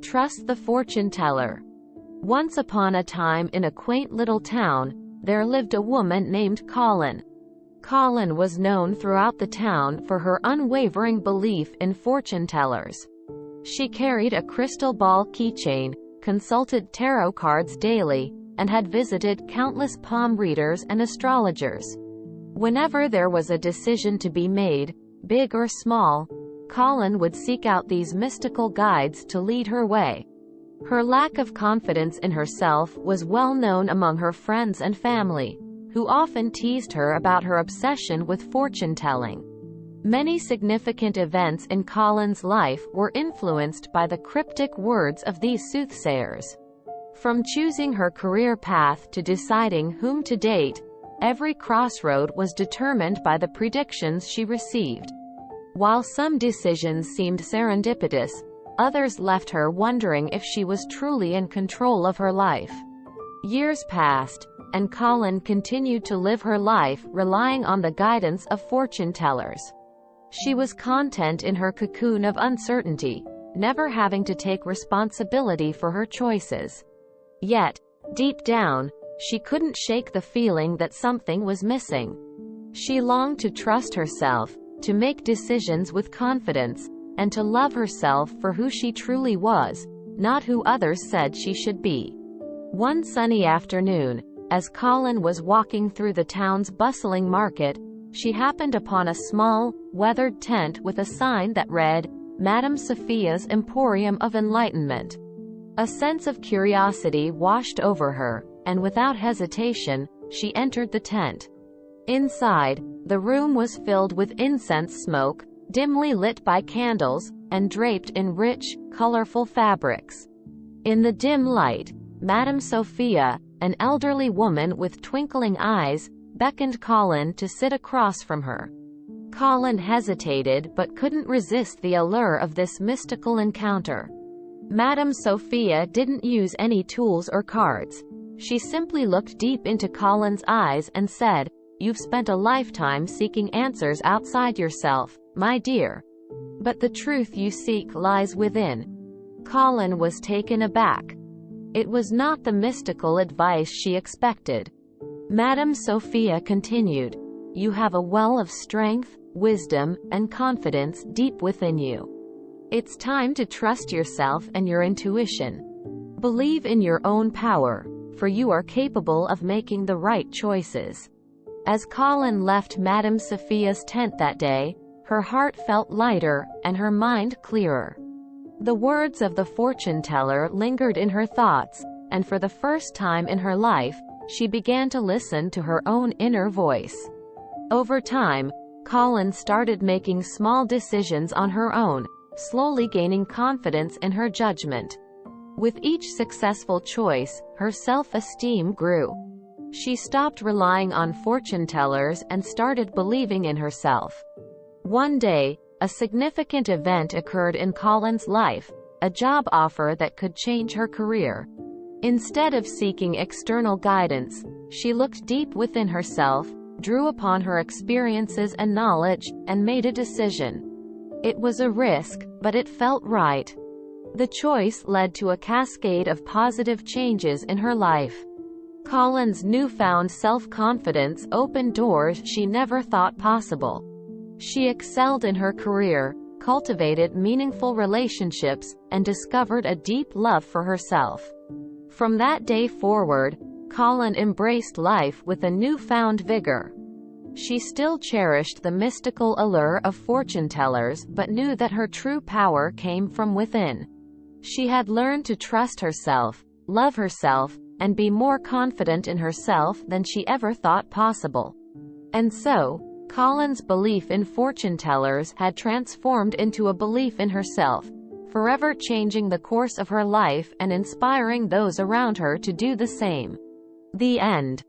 Trust the fortune teller. Once upon a time in a quaint little town, there lived a woman named Collin. Collin was known throughout the town for her unwavering belief in fortune tellers. She carried a crystal ball keychain, consulted tarot cards daily, and had visited countless palm readers and astrologers. Whenever there was a decision to be made, big or small, Collin would seek out these mystical guides to lead her way. Her lack of confidence in herself was well known among her friends and family, who often teased her about her obsession with fortune-telling. Many significant events in Collin's life were influenced by the cryptic words of these soothsayers. From choosing her career path to deciding whom to date, every crossroad was determined by the predictions she received. While some decisions seemed serendipitous, others left her wondering if she was truly in control of her life. Years passed, and Collin continued to live her life relying on the guidance of fortune tellers. She was content in her cocoon of uncertainty, never having to take responsibility for her choices. Yet, deep down, she couldn't shake the feeling that something was missing. She longed to trust herself, to make decisions with confidence, and to love herself for who she truly was, not who others said she should be. One sunny afternoon, as Collin was walking through the town's bustling market, she happened upon a small, weathered tent with a sign that read, "Madame Sophia's Emporium of Enlightenment." A sense of curiosity washed over her, and without hesitation, she entered the tent. Inside, the room was filled with incense smoke, dimly lit by candles, and draped in rich, colorful fabrics. In the dim light, Madame Sophia, an elderly woman with twinkling eyes, beckoned Collin to sit across from her. Collin hesitated but couldn't resist the allure of this mystical encounter. Madame Sophia didn't use any tools or cards. She simply looked deep into Collin's eyes and said, "You've spent a lifetime seeking answers outside yourself, my dear. But the truth you seek lies within." Collin was taken aback. It was not the mystical advice she expected. Madame Sophia continued, "You have a well of strength, wisdom, and confidence deep within you. It's time to trust yourself and your intuition. Believe in your own power, for you are capable of making the right choices." As Collin left Madame Sophia's tent that day, her heart felt lighter, and her mind clearer. The words of the fortune teller lingered in her thoughts, and for the first time in her life, she began to listen to her own inner voice. Over time, Collin started making small decisions on her own, slowly gaining confidence in her judgment. With each successful choice, her self-esteem grew. She stopped relying on fortune tellers and started believing in herself. One day, a significant event occurred in Collin's life, a job offer that could change her career. Instead of seeking external guidance, she looked deep within herself, drew upon her experiences and knowledge, and made a decision. It was a risk, but it felt right. The choice led to a cascade of positive changes in her life. Collin's newfound self-confidence opened doors she never thought possible. She excelled in her career, cultivated meaningful relationships, and discovered a deep love for herself. From that day forward, Collin embraced life with a newfound vigor. She still cherished the mystical allure of fortune tellers but knew that her true power came from within. She had learned to trust herself, love herself, and be more confident in herself than she ever thought possible. And so, Collin's belief in fortune tellers had transformed into a belief in herself, forever changing the course of her life and inspiring those around her to do the same. The end.